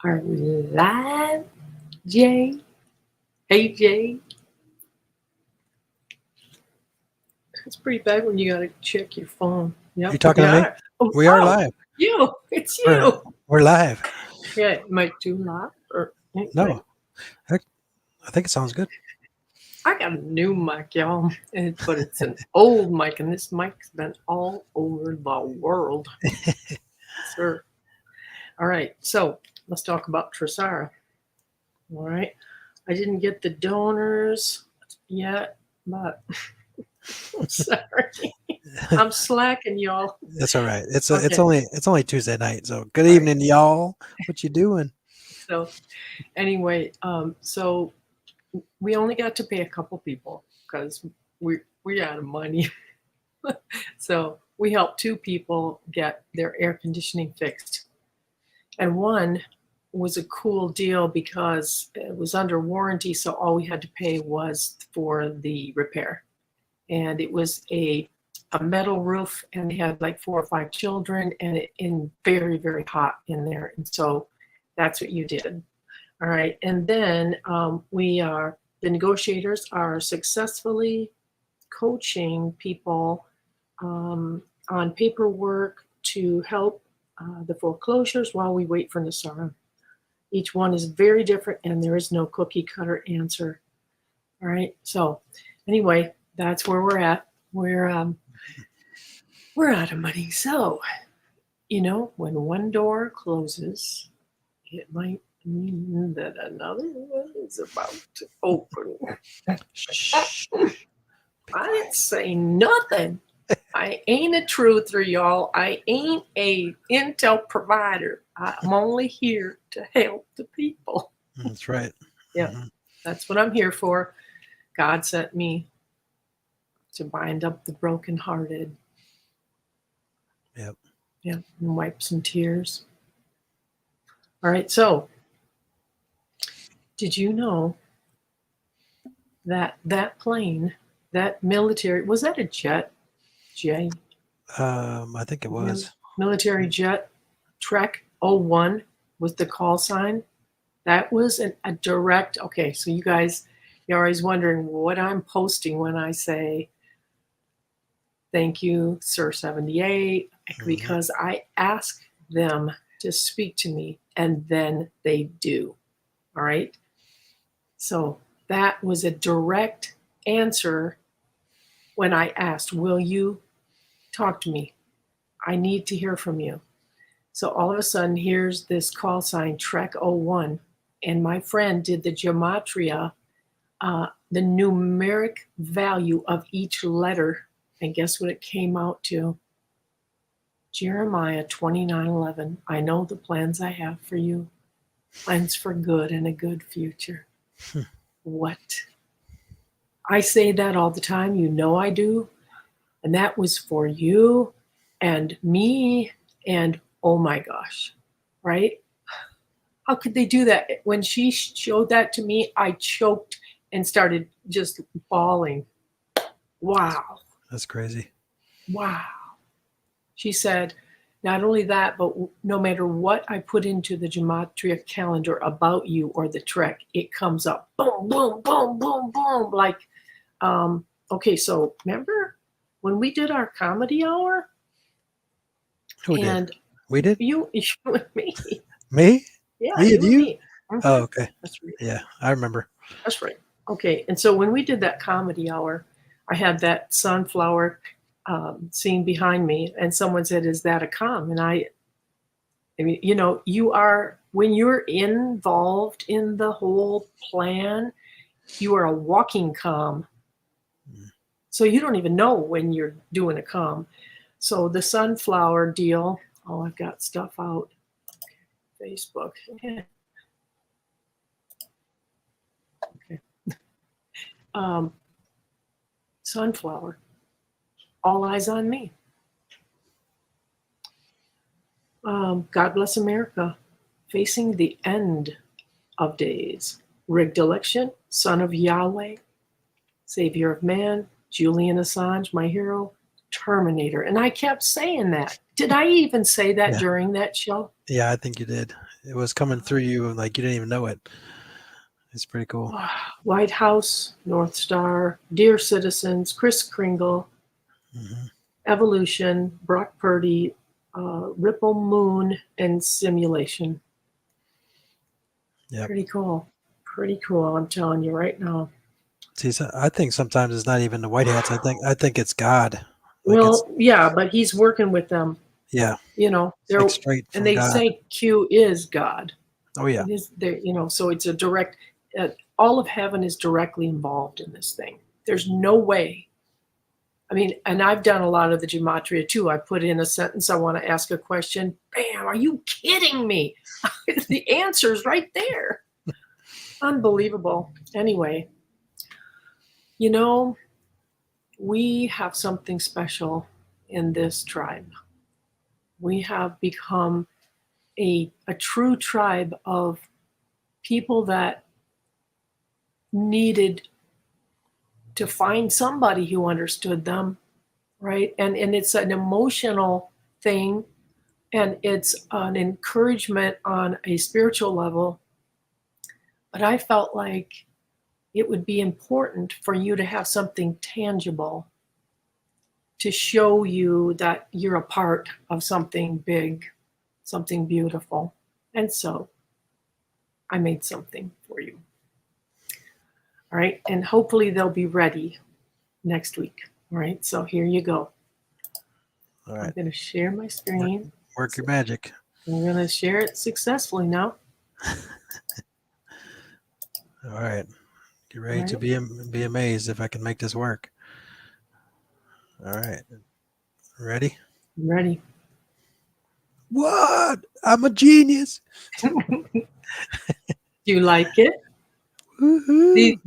Are we live, Jay? Hey, Jay. It's pretty bad when you gotta check your phone. You Yep, talking we to me? are. Oh, We are oh, live. you. It's We're you. we're live. Yeah, am I too loud? Or anyway, No, I, I think it sounds good. I got a new mic, y'all, but it's an old mic, and this mic's been all over the world, sir. All right, so let's talk about TRESARA. All right, I didn't get the donors yet, but I'm sorry. I'm slacking, y'all. It's all right. It's Okay, only Tuesday night. So good all right. evening, y'all. What you doing? So anyway, so we only got to pay a couple people because we out of money. So we helped two people get their air conditioning fixed, and one was a cool deal because it was under warranty, so all we had to pay was for the repair, and it was a metal roof, and they had like 4 or 5 children, and it in very hot in there, and so that's what you did. All right, and then the negotiators are successfully coaching people on paperwork to help the foreclosures while we wait for NASARA. Each one is very different, and there is no cookie cutter answer. All right, so anyway, that's where we're at. We're out of money, so when one door closes, it might mean that another one is about to open. Shh. I didn't say nothing. I ain't a truther, y'all. I ain't a intel provider. I'm only here to help the people. That's right. Yeah, that's what I'm here for. God sent me to bind up the brokenhearted. Yep. Yeah, and wipe some tears. All right, so did you know that plane, that military, was that a jet, Jay? I think it was. Military jet, Trek 01 was the call sign. That was a direct, okay, so you guys, you're always wondering what I'm posting when I say, thank you, Sir 78, because I ask them to speak to me, and then they do. All right? So that was a direct answer when I asked, will you talk to me? I need to hear from you. So all of a sudden, here's this call sign, Trek 01, and my friend did the gematria, the numeric value of each letter, and guess what it came out to? Jeremiah 29:11. I know the plans I have for you, plans for good and a good future. What? I say that all the time. You know I do. And that was for you and me. And oh my gosh, right? How could they do that? When she showed that to me, I choked and started just bawling. Wow. That's crazy. Wow. She said, not only that, but no matter what I put into the gematria calendar about you or the trek, it comes up boom, boom, boom, boom, boom. Like, okay, so remember when we did our comedy hour? Who did? And We did? you and me. Me? Yeah, Me and you and you? me. Oh, okay. That's right. Yeah, I remember. That's right. Okay, and so when we did that comedy hour, I had that sunflower scene behind me, and someone said, "Is that a com?" And I mean, you are, when you're involved in the whole plan, you are a walking com. So you don't even know when you're doing a com. So the sunflower deal. Oh, I've got stuff out. Facebook. Okay. Um, sunflower. All eyes on me. God bless America. Facing the end of days. Rigged election. Son of Yahweh. Savior of man. Julian Assange, my hero. Terminator. And I kept saying that. Did I even say that Yeah. during that show? Yeah, I think you did. It was coming through you like you didn't even know it. It's pretty cool. White House, North Star, Dear Citizens, Kris Kringle, Hmm. Evolution, Brock Purdy, Ripple Moon, and Simulation. Yep. Pretty cool. Pretty cool. I'm telling you right now. See, I think sometimes it's not even the white hats. I think it's God. Like Well, yeah, but he's working with them. yeah, You know, it's like straight and from they God. say Q is God. Oh yeah. It is there, you know, so it's a direct. All of heaven is directly involved in this thing. There's no way. I mean, and I've done a lot of the gematria too. I put in a sentence. I want to ask a question. Bam! Are you kidding me? The answer's right there. Unbelievable. Anyway, you know, we have something special in this tribe. We have become a true tribe of people that needed to find somebody who understood them, right? And it's an emotional thing, and it's an encouragement on a spiritual level. But I felt like it would be important for you to have something tangible to show you that you're a part of something big, something beautiful. And so I made something for you. All right. And hopefully they'll be ready next week. All right. So here you go. All I'm right. going to share my screen. Work your magic. I'm going to share it successfully now. All right. Get ready All to be amazed if I can make this work. All right. Ready? I'm ready. What? I'm a genius. Do you like it? Woohoo.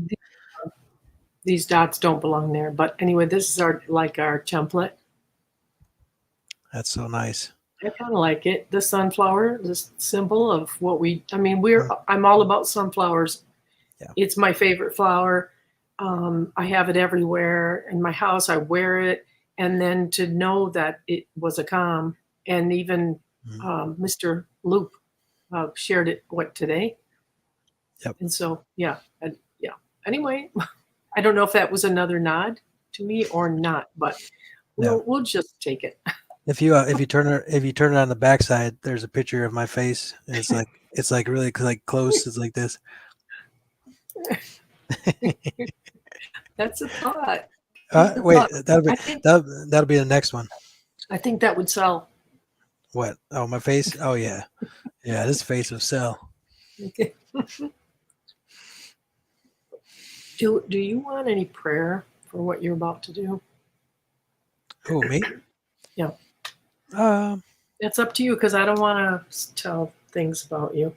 These dots don't belong there. But anyway, this is our template. That's so nice. I kind of like it. The sunflower, this symbol of what I'm all about sunflowers. Yeah. It's my favorite flower. I have it everywhere in my house. I wear it. And then to know that it was a calm, and even Mr. Loop shared it, today? Yep. And so, yeah. Anyway, I don't know if that was another nod to me or not, but we'll just take it. If you turn it on the backside, there's a picture of my face. And it's like really like close. It's like this. That's a thought. Wait, that'll be the next one. I think that would sell. What? Oh, my face? Oh yeah. Yeah, this face will sell. Okay. Do you want any prayer for what you're about to do? Who, me? Yeah. It's up to you, because I don't want to tell things about you.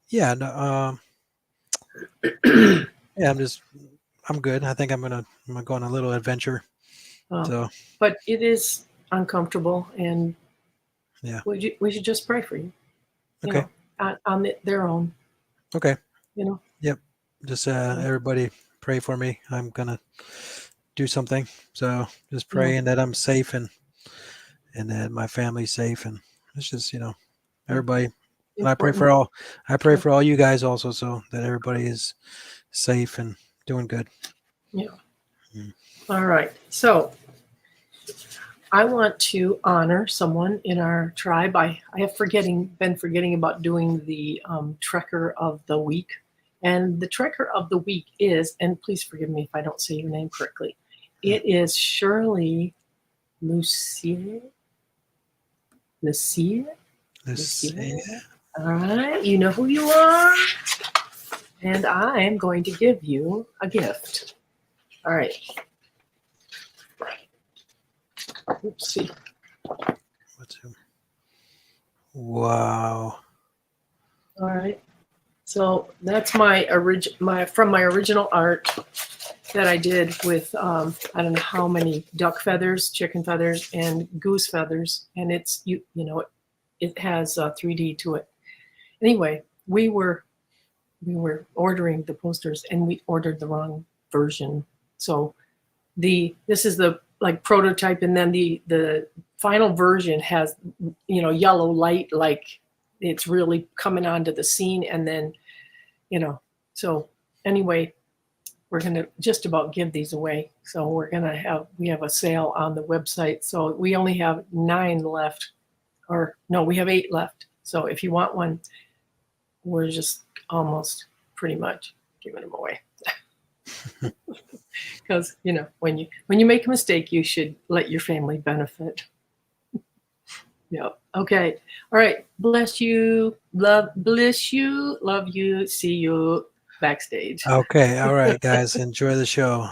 Yeah, no, yeah, I'm good. I think I'm gonna go on a little adventure. So, but it is uncomfortable, and yeah, we should just pray for you. Okay. On their own. Okay. Yep. Just everybody pray for me. I'm gonna do something. So just praying that I'm safe and that my family's safe, and it's just everybody. And I pray for all you guys also, so that everybody is safe and doing good. Yeah. All right. So I want to honor someone in our tribe. I have been forgetting about doing the Trekker of the Week. And the Trekker of the Week is, and please forgive me if I don't say your name correctly, it is Shirley Lucier. All right. You know who you are. And I am going to give you a gift. All right. Oopsie. Wow. All right. So that's my original art that I did with I don't know how many duck feathers, chicken feathers, and goose feathers, and it's it has 3D to it. Anyway, we were ordering the posters, and we ordered the wrong version. So this is the like prototype, and then the final version has, you know, yellow light, like it's really coming onto the scene. And then, you know, so anyway, we're going to just about give these away. So we have a sale on the website. So we only have 9 left, or no, we have 8 left. So if you want one, we're just almost pretty much giving them away. Because, you know, when you make a mistake, you should let your family benefit. Yeah. Okay. All right. Bless you. Bless you. Love you. See you backstage. Okay. All right, guys. Enjoy the show.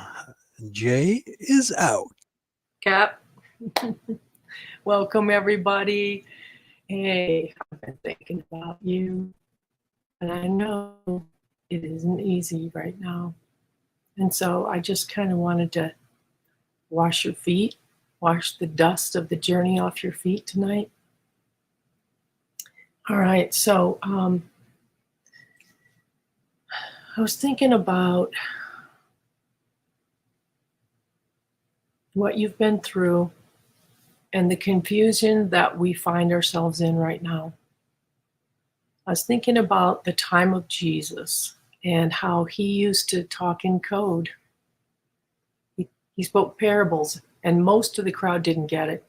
Jay is out. Cap. Welcome, everybody. Hey, I've been thinking about you. And I know it isn't easy right now. And so I just kind of wanted to wash your feet, wash the dust of the journey off your feet tonight. All right. So I was thinking about what you've been through and the confusion that we find ourselves in right now. I was thinking about the time of Jesus and how he used to talk in code. He spoke parables, and most of the crowd didn't get it.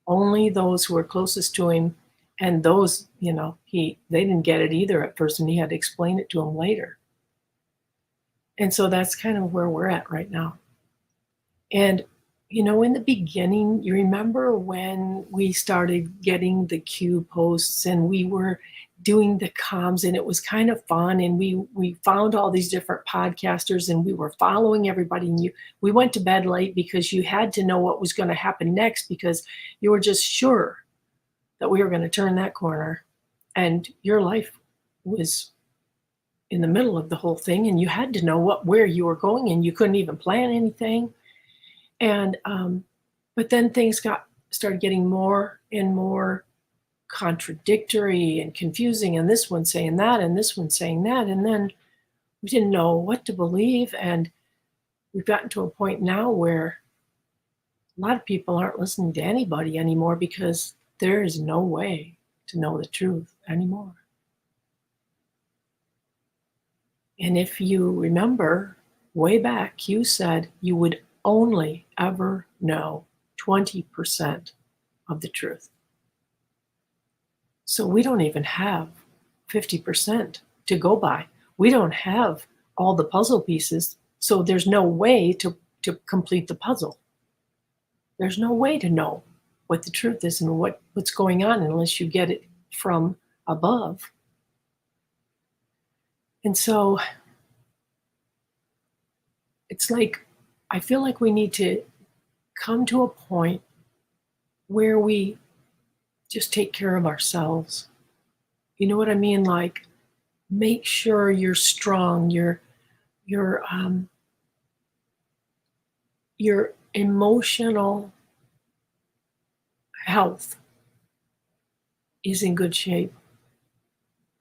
Only those who were closest to him, and those, you know, they didn't get it either at first, and he had to explain it to them later. And so that's kind of where we're at right now. And, you know, in the beginning, you remember when we started getting the Q posts and we were doing the comms, and it was kind of fun, and we found all these different podcasters, and we were following everybody, and we went to bed late because you had to know what was going to happen next, because you were just sure that we were going to turn that corner, and your life was in the middle of the whole thing, and you had to know where you were going, and you couldn't even plan anything. And but then things started getting more and more contradictory and confusing, and this one saying that and this one saying that, and then we didn't know what to believe. And we've gotten to a point now where a lot of people aren't listening to anybody anymore, because there is no way to know the truth anymore. And if you remember way back, you said you would only ever know 20% of the truth. So we don't even have 50% to go by. We don't have all the puzzle pieces, so there's no way to complete the puzzle. There's no way to know what the truth is and what's going on unless you get it from above. And so it's like, I feel like we need to come to a point where we just take care of ourselves. You know what I mean? Like, make sure you're strong, your emotional health is in good shape.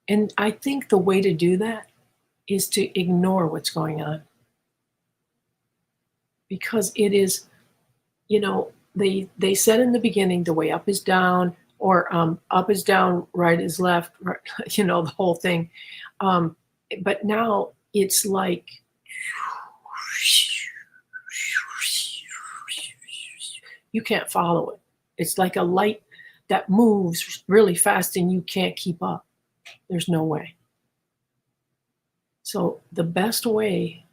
And I think the way to do that is to ignore what's going on. Because it is, you know, they said in the beginning, the way up is down, or up is down, right is left, right, you know, the whole thing. But now it's like, you can't follow it. It's like a light that moves really fast and you can't keep up. There's no way. So the best way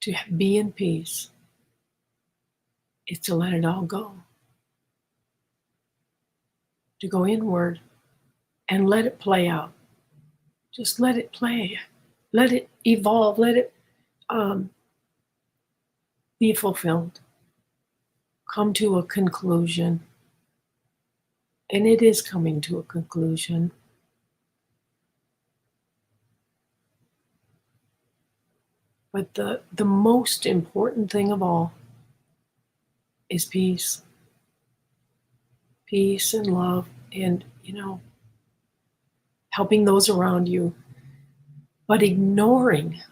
to be in peace is to let it all go. To go inward and let it play out. Just let it play. Let it evolve. Let it be fulfilled. Come to a conclusion. And it is coming to a conclusion. But the most important thing of all is peace. Peace and love, and, you know, helping those around you. But ignoring,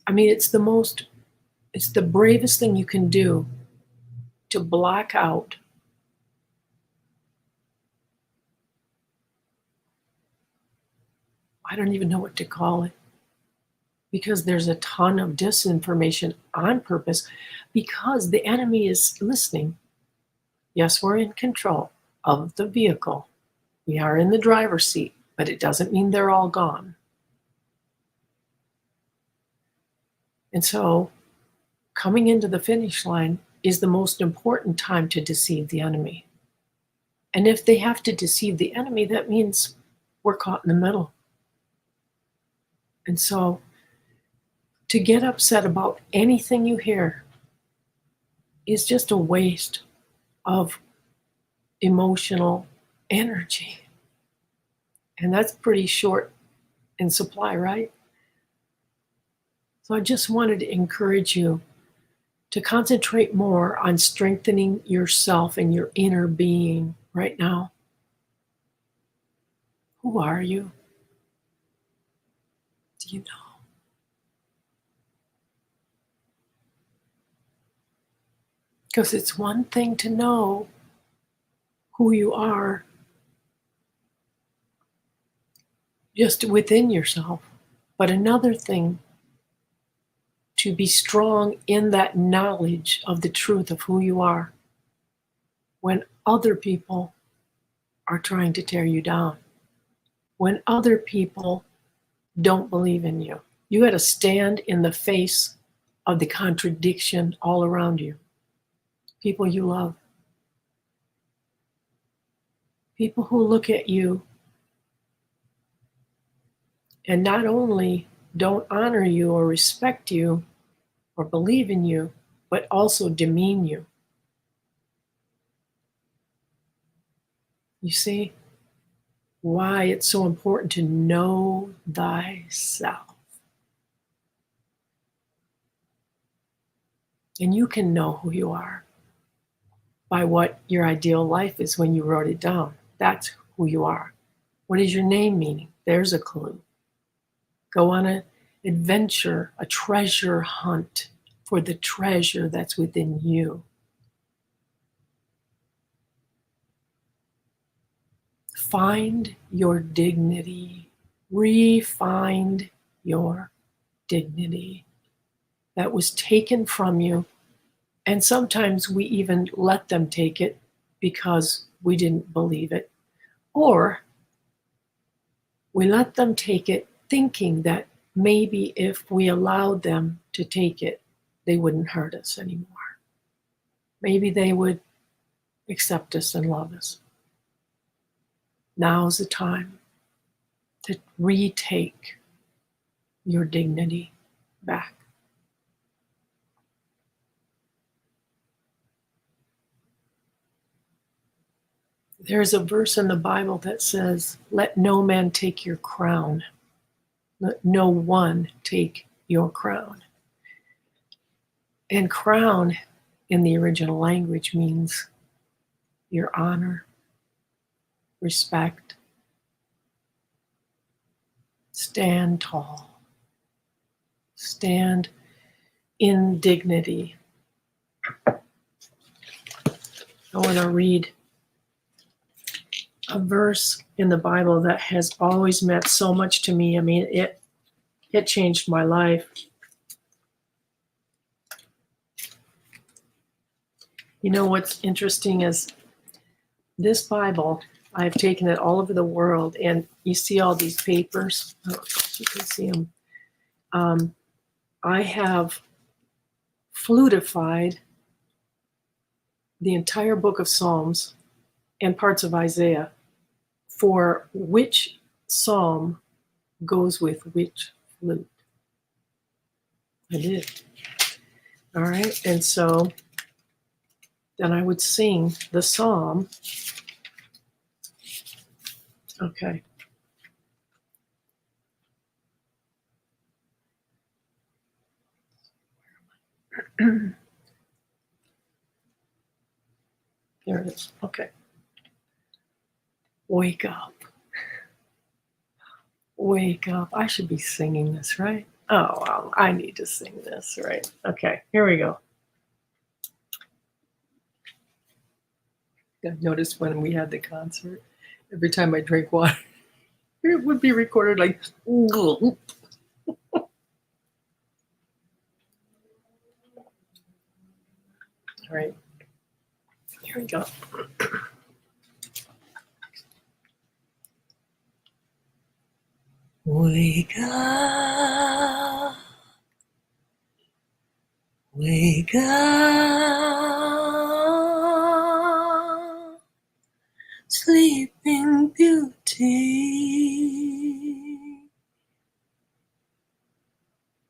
I mean, it's the bravest thing you can do, to block out I don't even know what to call it, because there's a ton of disinformation on purpose, because the enemy is listening. Yes, we're in control of the vehicle. We are in the driver's seat, but it doesn't mean they're all gone. And so coming into the finish line is the most important time to deceive the enemy. And if they have to deceive the enemy, that means we're caught in the middle. And so to get upset about anything you hear is just a waste of emotional energy. And that's pretty short in supply, right? So I just wanted to encourage you to concentrate more on strengthening yourself and your inner being right now. Who are you? Do you know? Because it's one thing to know who you are just within yourself, but another thing to be strong in that knowledge of the truth of who you are when other people are trying to tear you down, when other people don't believe in you. You got to stand in the face of the contradiction all around you. People you love, people who look at you and not only don't honor you or respect you or believe in you, but also demean you. You see why it's so important to know thyself. And you can know who you are by what your ideal life is when you wrote it down. That's who you are. What is your name meaning? There's a clue. Go on an adventure, a treasure hunt for the treasure that's within you. Find your dignity. Re-find your dignity that was taken from you. And sometimes we even let them take it because we didn't believe it. Or we let them take it thinking that maybe if we allowed them to take it, they wouldn't hurt us anymore. Maybe they would accept us and love us. Now's the time to retake your dignity back. There's a verse in the Bible that says, "Let no man take your crown. Let no one take your crown." And crown in the original language means your honor, respect. Stand tall. Stand in dignity. I want to read a verse in the Bible that has always meant so much to me. I mean, it changed my life. You know what's interesting is this Bible, I've taken it all over the world, and you see all these papers. I don't know if you can see them. I have flutified the entire book of Psalms and parts of Isaiah for which psalm goes with which flute. I did. All right. And so then I would sing the psalm. Okay. There it is. Okay. Wake up. Wake up. I should be singing this, right? Oh, well, I need to sing this, right? Okay, here we go. I noticed when we had the concert, every time I drank water, it would be recorded like. All right, here we go. Wake up, wake up, Sleeping Beauty.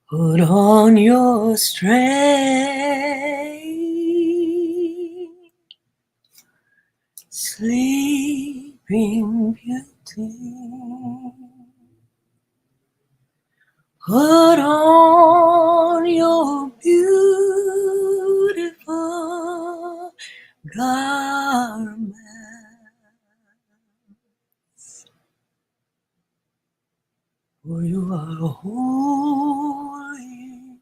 Put on your strength, Sleeping Beauty. Put on your beautiful garments, for you are holy,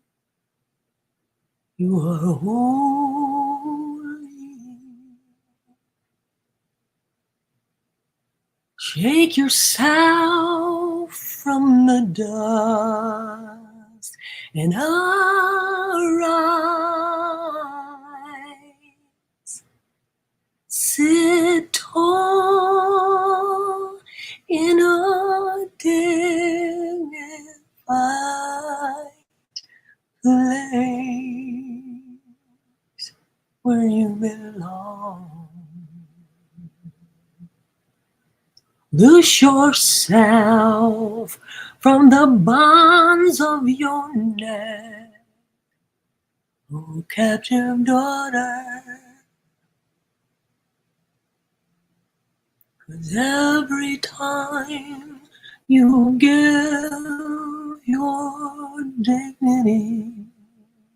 you are holy. Shake yourself from the dust and arise. Sit tall in a dignified place where you belong. Loose yourself from the bonds of your neck, oh captive daughter, 'cause every time you give your dignity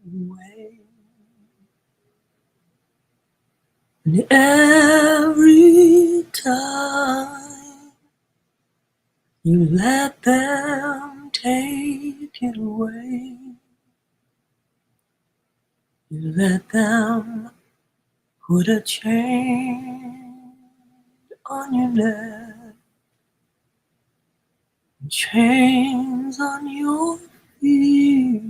away, and every time you let them take it away, you let them put a chain on your neck, chains on your feet,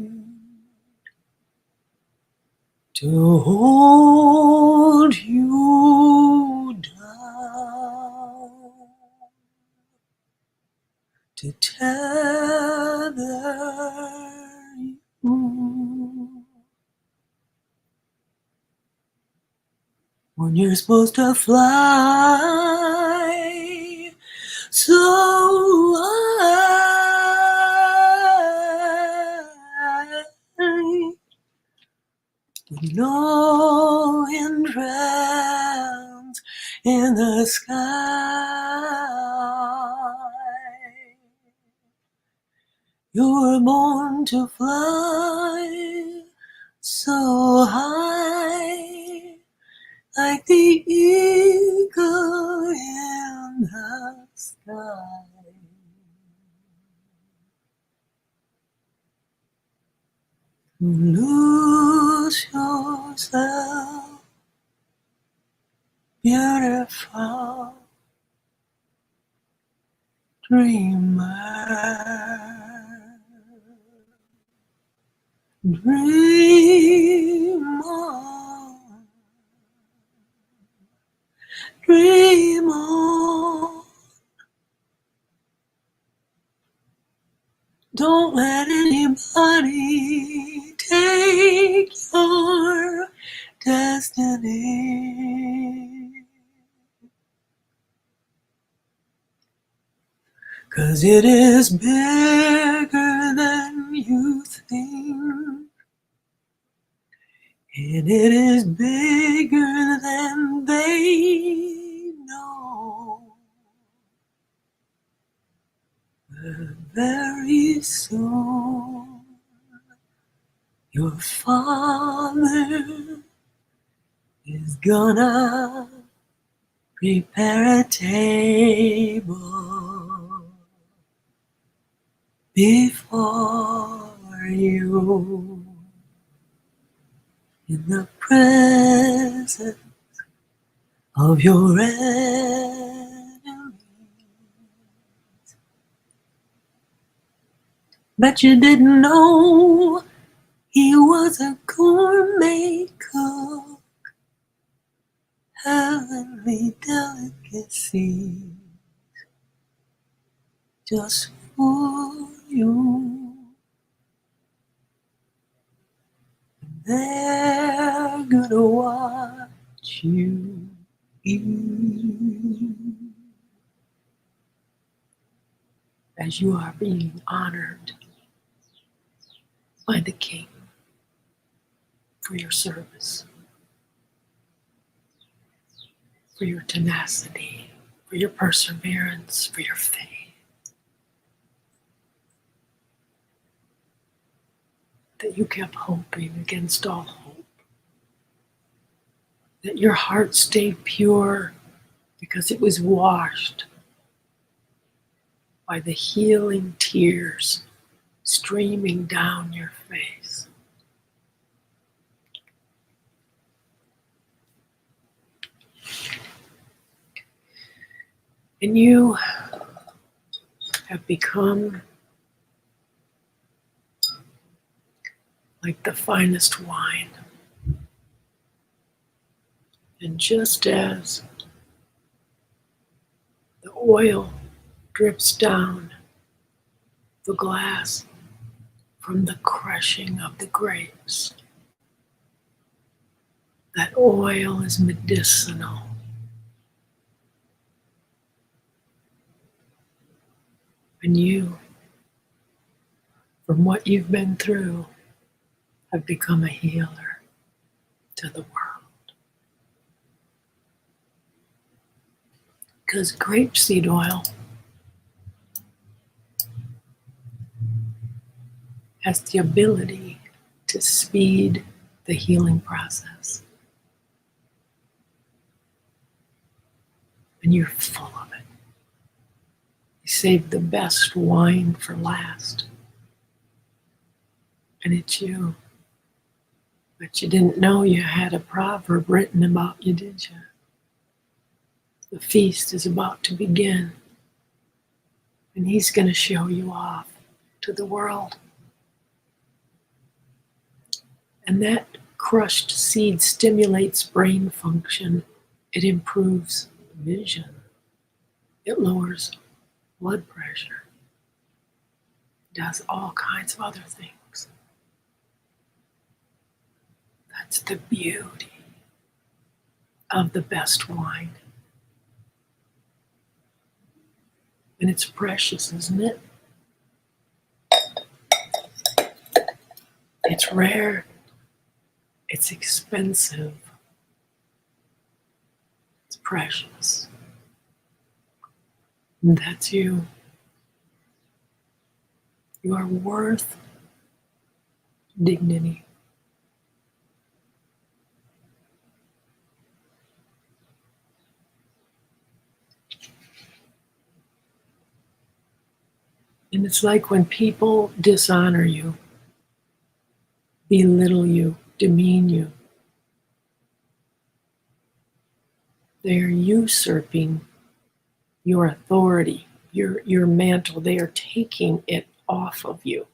to hold you down, to tether you when you're supposed to fly so high, with no hindrance in the sky. You were born to fly so high, like the eagle in the sky. Lose yourself, beautiful dreamer. Dream on, dream on. Don't let anybody take your destiny, 'cause it is bigger than you think, and it is bigger than they know. But very soon, your father is gonna prepare a table before you, in the presence of your enemy. Bet you didn't know he was a gourmet cook, heavenly delicacy just for you. They're gonna watch you eat as you are being honored by the King for your service, for your tenacity, for your perseverance, for your faith. That you kept hoping against all hope. That your heart stayed pure because it was washed by the healing tears streaming down your face. And you have become like the finest wine. And just as the oil drips down the glass from the crushing of the grapes, that oil is medicinal. And you, from what you've been through, have become a healer to the world. Because grapeseed oil has the ability to speed the healing process. And you're full of it. You saved the best wine for last. And it's you. But you didn't know you had a proverb written about you, did you? The feast is about to begin. And he's going to show you off to the world. And that crushed seed stimulates brain function. It improves vision. It lowers blood pressure. It does all kinds of other things. That's the beauty of the best wine. And it's precious, isn't it? It's rare. It's expensive. It's precious. And that's you. You are worth dignity. And it's like when people dishonor you, belittle you, demean you, they're usurping your authority, your mantle. They are taking it off of you.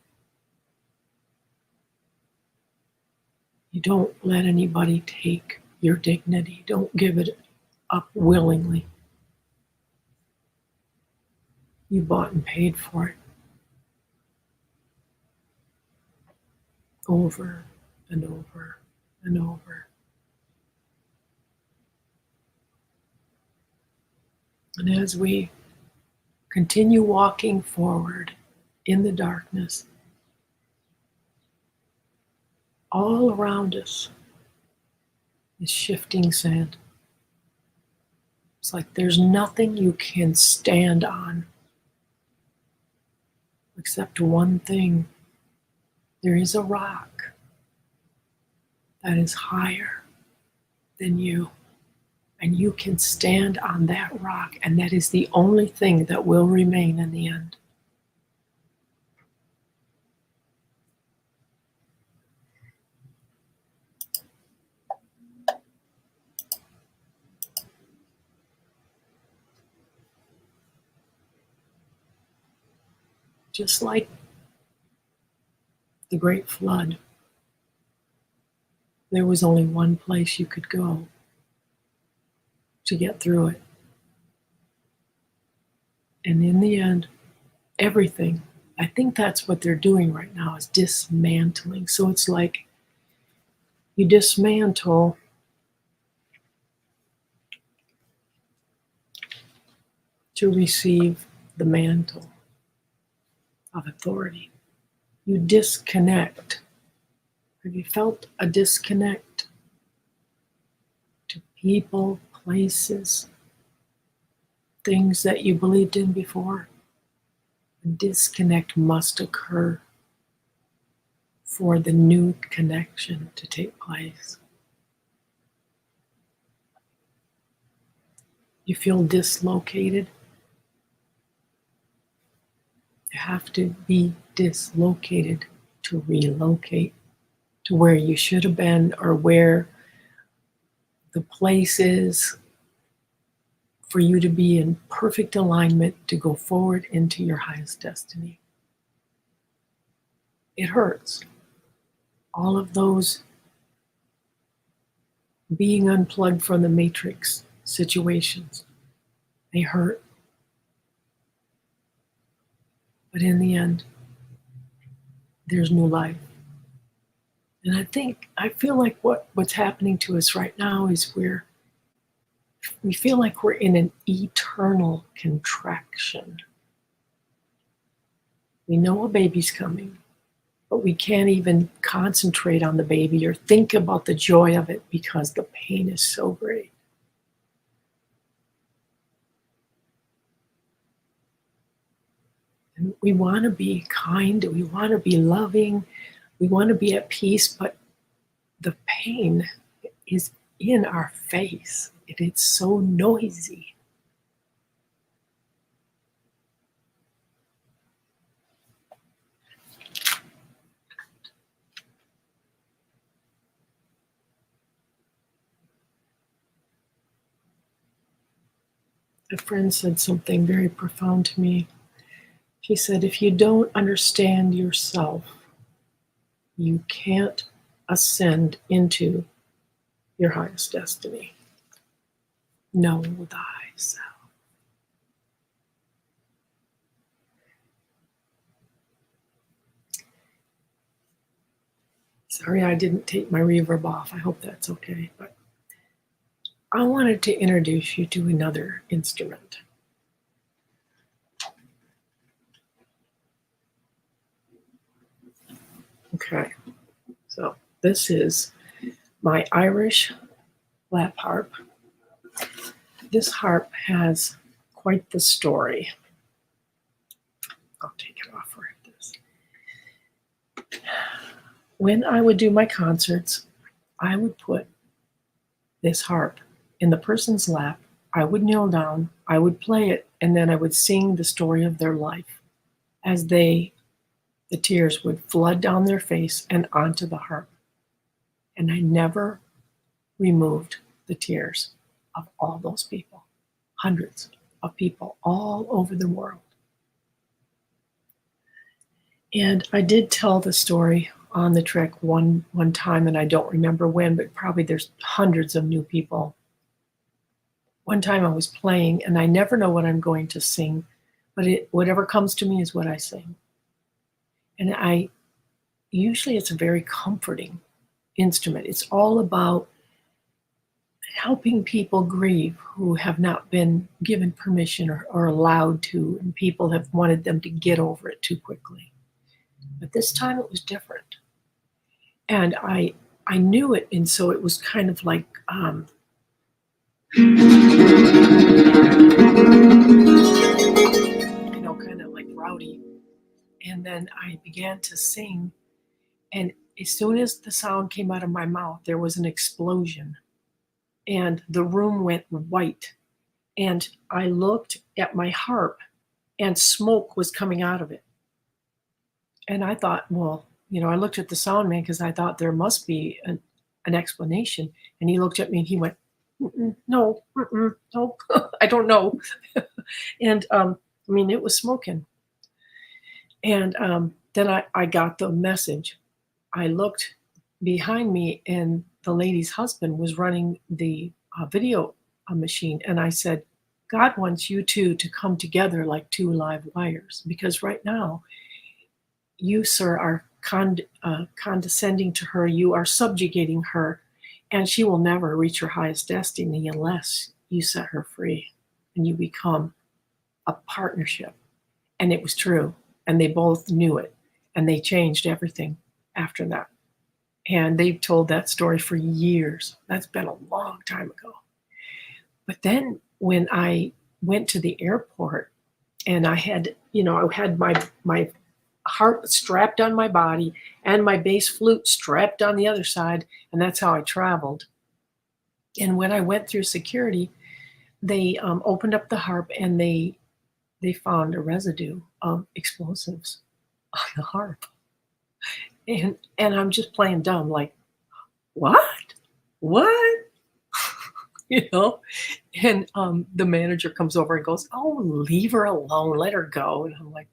You don't let anybody take your dignity. Don't give it up willingly. You bought and paid for it. Over and over and over. And as we continue walking forward in the darkness, all around us is shifting sand. It's like there's nothing you can stand on except one thing. There is a rock that is higher than you, and you can stand on that rock, and that is the only thing that will remain in the end. just like the Great Flood. There was only one place you could go to get through it. And in the end, everything, I think that's what they're doing right now, is dismantling. So it's like you dismantle to receive the mantle of authority. You disconnect. Have you felt a disconnect to people, places, things that you believed in before? A disconnect must occur for the new connection to take place. You feel dislocated? You have to be dislocated to relocate to where you should have been, or where the place is for you to be in perfect alignment to go forward into your highest destiny. It hurts. All of those being unplugged from the matrix situations, they hurt. But in the end, there's new life. And I feel like what's happening to us right now is we feel like we're in an eternal contraction. We know a baby's coming, but we can't even concentrate on the baby or think about the joy of it because the pain is so great. And we want to be kind, we want to be loving, we want to be at peace, but the pain is in our face. It's so noisy. A friend said something very profound to me. She said, if you don't understand yourself, you can't ascend into your highest destiny. Know thyself. Sorry I didn't take my reverb off. I hope that's okay. But I wanted to introduce you to another instrument. Okay, so this is my Irish lap harp. This harp has quite the story. I'll take it off right this. When I would do my concerts, I would put this harp in the person's lap. I would kneel down, I would play it, and then I would sing the story of their life as the tears would flood down their face and onto the harp. And I never removed the tears of all those people, hundreds of people all over the world. And I did tell the story on the trek one time, and I don't remember when, but probably there's hundreds of new people. One time I was playing, and I never know what I'm going to sing, but whatever comes to me is what I sing. And usually it's a very comforting instrument. It's all about helping people grieve who have not been given permission or allowed to, and people have wanted them to get over it too quickly. But this time it was different. And I knew it, and so it was kind of like kind of like rowdy. And then I began to sing, and as soon as the sound came out of my mouth, there was an explosion, and the room went white. And I looked at my harp, and smoke was coming out of it. And I thought, well, I looked at the sound man because I thought there must be an explanation. And he looked at me and he went, no, no, I don't know. And it was smoking. And then I got the message. I looked behind me, and the lady's husband was running the video machine. And I said, God wants you two to come together like two live wires, because right now, you, sir, are condescending to her. You are subjugating her, and she will never reach her highest destiny unless you set her free and you become a partnership. And it was true. And they both knew it. And they changed everything after that. And they've told that story for years. That's been a long time ago. But then when I went to the airport and I had, I had my harp strapped on my body and my bass flute strapped on the other side, and that's how I traveled. And when I went through security, they opened up the harp and they found a residue of explosives on the harp. And I'm just playing dumb, like, what? What? And the manager comes over and goes, oh, leave her alone, let her go. And I'm like,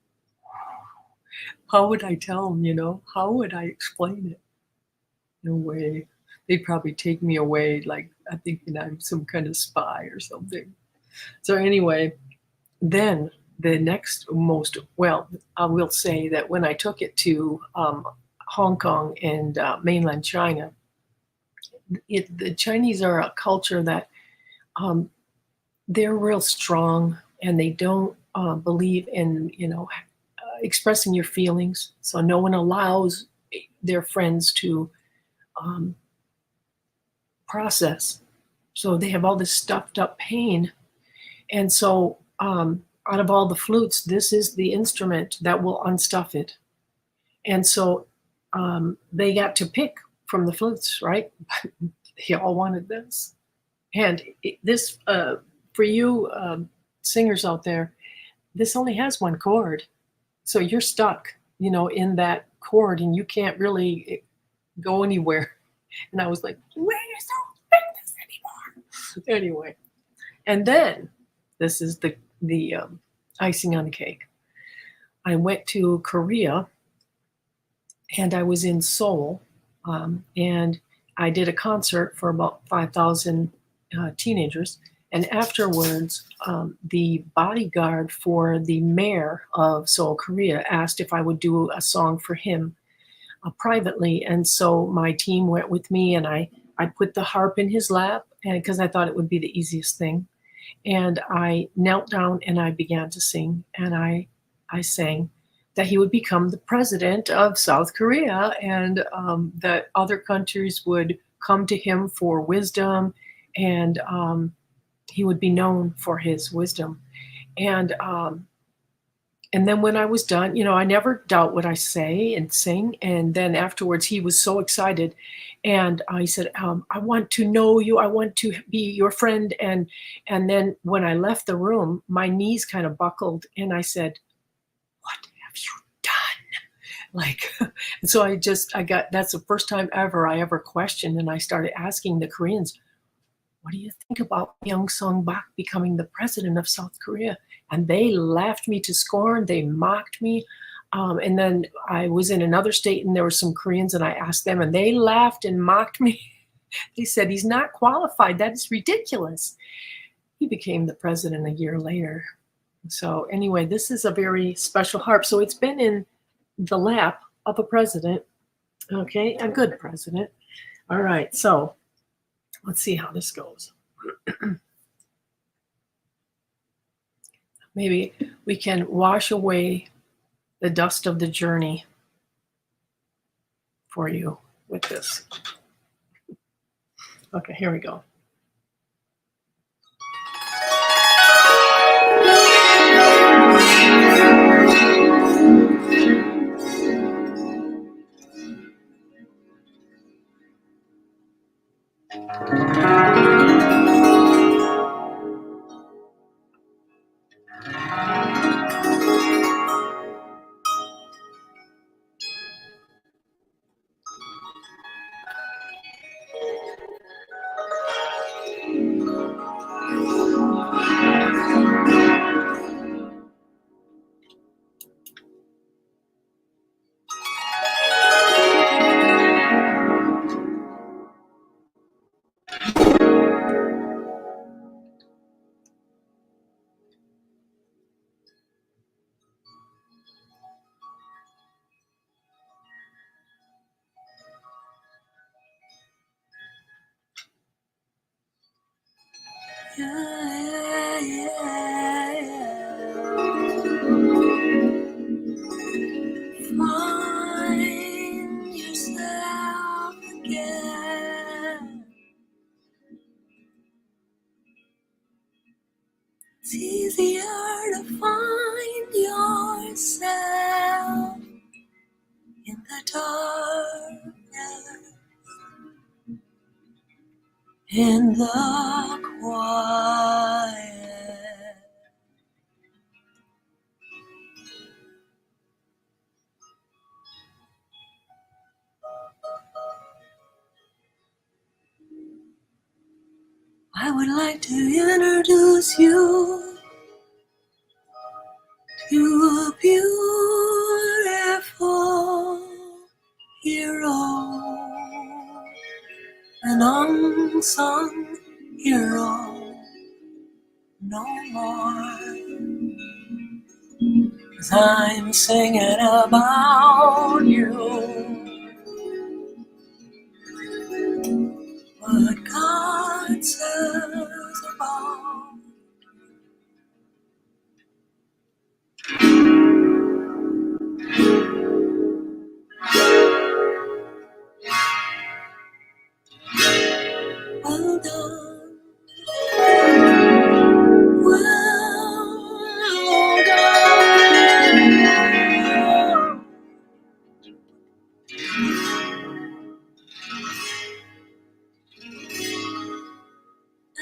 how would I tell them, how would I explain it? No way. They'd probably take me away, like I think I'm some kind of spy or something. So anyway, then the next I will say that when I took it to Hong Kong and mainland China, the Chinese are a culture that they're real strong, and they don't believe in expressing your feelings. So no one allows their friends to process. So they have all this stuffed up pain, and so out of all the flutes, this is the instrument that will unstuff it. And so they got to pick from the flutes, right? They all wanted this. And this, for you singers out there, this only has one chord. So you're stuck, in that chord, and you can't really go anywhere. And I was like, where is don't sing this anymore? Anyway, and then this is the icing on the cake. I went to Korea, and I was in Seoul, and I did a concert for about 5,000 teenagers. And afterwards, the bodyguard for the mayor of Seoul, Korea, asked if I would do a song for him privately. And so my team went with me, and I put the harp in his lap, and because I thought it would be the easiest thing. And I knelt down and I began to sing. And I sang that he would become the president of South Korea, and that other countries would come to him for wisdom, and he would be known for his wisdom. And then when I was done, I never doubt what I say and sing. And then afterwards, he was so excited. And I said, I want to know you. I want to be your friend. And then when I left the room, my knees kind of buckled. And I said, what have you done? Like, and so that's the first time I ever questioned. And I started asking the Koreans, what do you think about Myung Sung Bak becoming the president of South Korea? And they laughed me to scorn. They mocked me. And then I was in another state, and there were some Koreans, and I asked them, and they laughed and mocked me. They said, he's not qualified. That is ridiculous. He became the president a year later. So anyway, this is a very special harp. So it's been in the lap of a president, okay, a good president. All right, so let's see how this goes. Maybe we can wash away the dust of the journey for you with this. Okay, here we go. Yeah, yeah, yeah. Find yourself again. It's easier to find yourself in the darkness, in the quiet. I would like to introduce you to a beautiful hero, an unsung hero, no more. 'Cause I'm singing about you, what God says about. Well done, well done.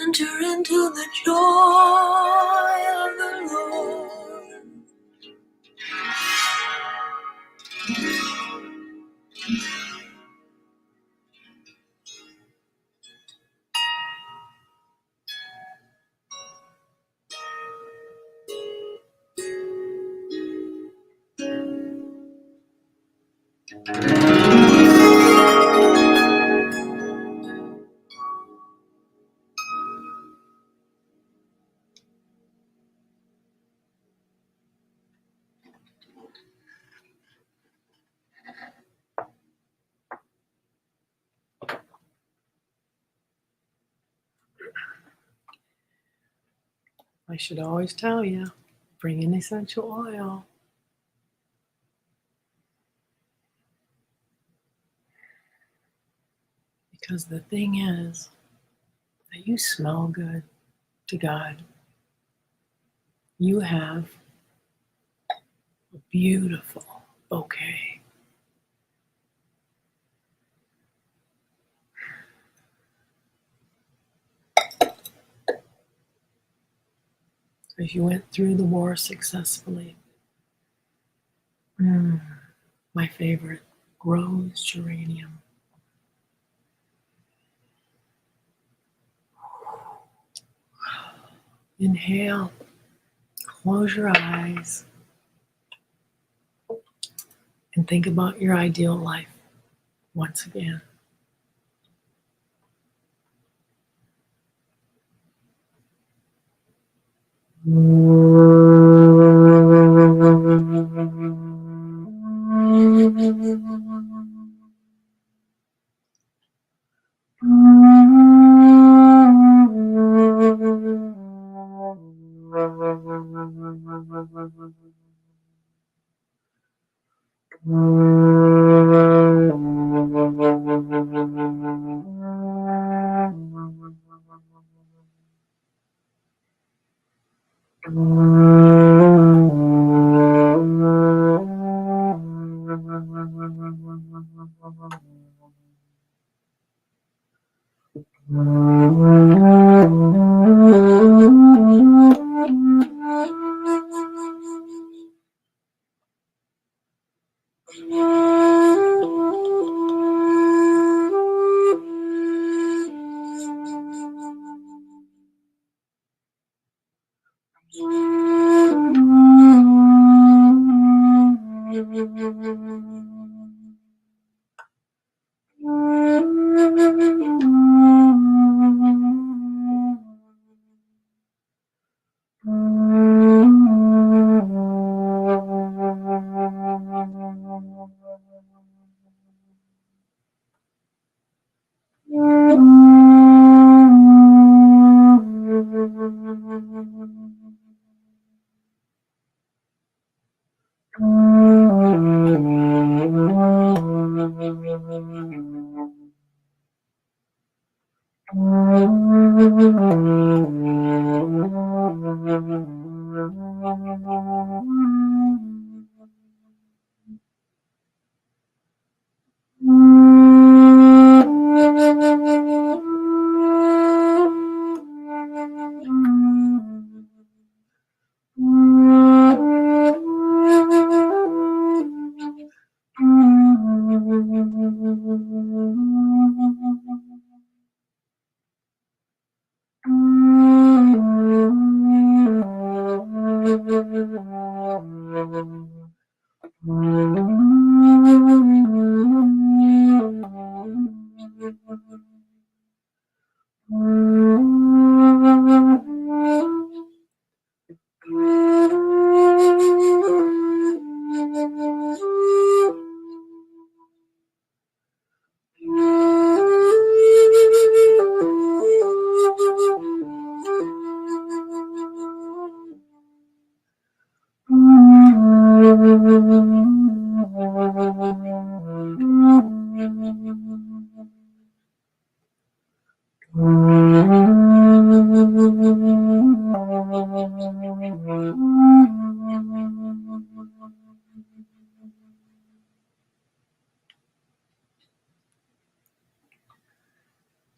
Enter into the joy of the Lord. I should always tell you, bring in essential oil. Because the thing is that you smell good to God. You have a beautiful bouquet. Because you went through the war successfully. My favorite, rose geranium. Inhale, close your eyes, and think about your ideal life once again.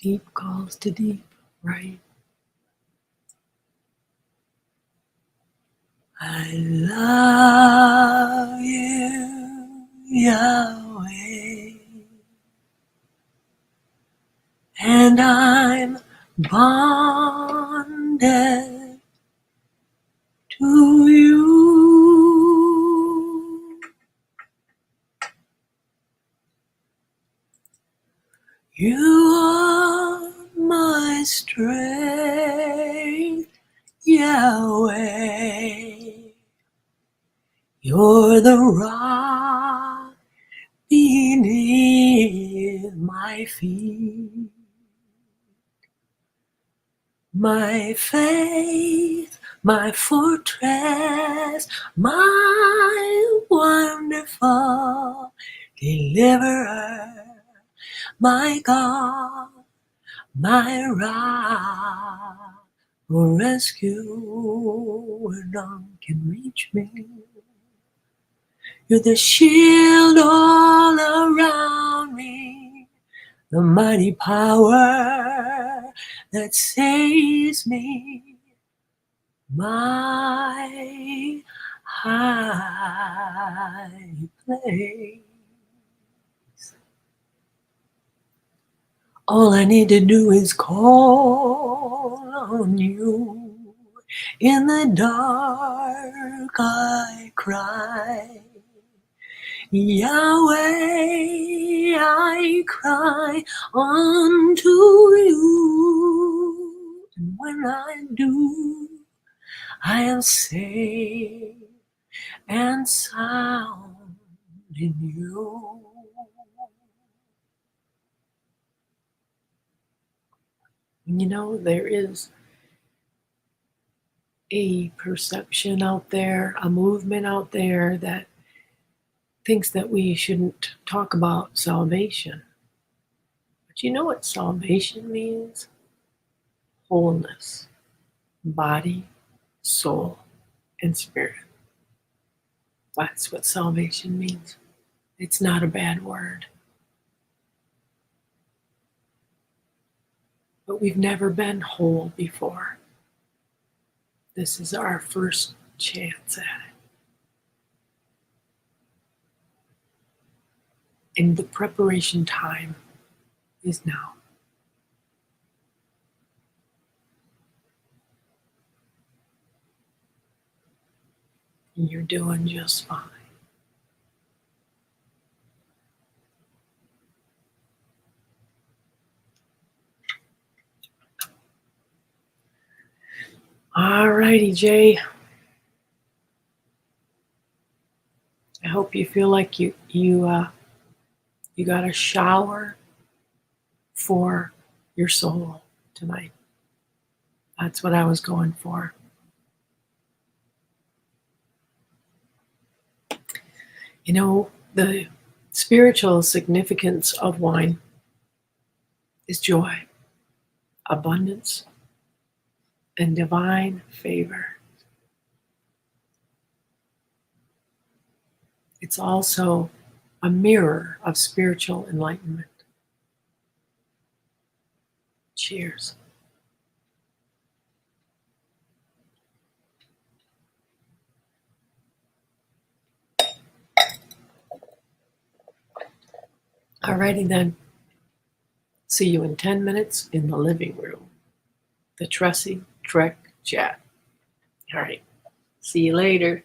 Deep calls to deep, right? I love you, Yahweh, and I'm bonded to you. You are my strength, Yahweh. You're the rock beneath my feet. My faith, my fortress, my wonderful deliverer, my God, my rock, who rescue where none can reach me. You're the shield all around me, the mighty power that saves me, my high place. All I need to do is call on you. In the dark I cry, Yahweh, I cry unto you. And when I do, I am safe and sound in you. You know, there is a perception out there, a movement out there that thinks that we shouldn't talk about salvation. But you know what salvation means? Wholeness, body, soul, and spirit. That's what salvation means. It's not a bad word. But we've never been whole before. This is our first chance at it. And the preparation time is now. And you're doing just fine. All righty, Jay. I hope you feel like you got a shower for your soul tonight. That's what I was going for. You know, the spiritual significance of wine is joy, abundance, and divine favor. It's also a mirror of spiritual enlightenment. Cheers. Alrighty then. See you in 10 minutes in the living room. The Tressy Trek Chat. All right. See you later.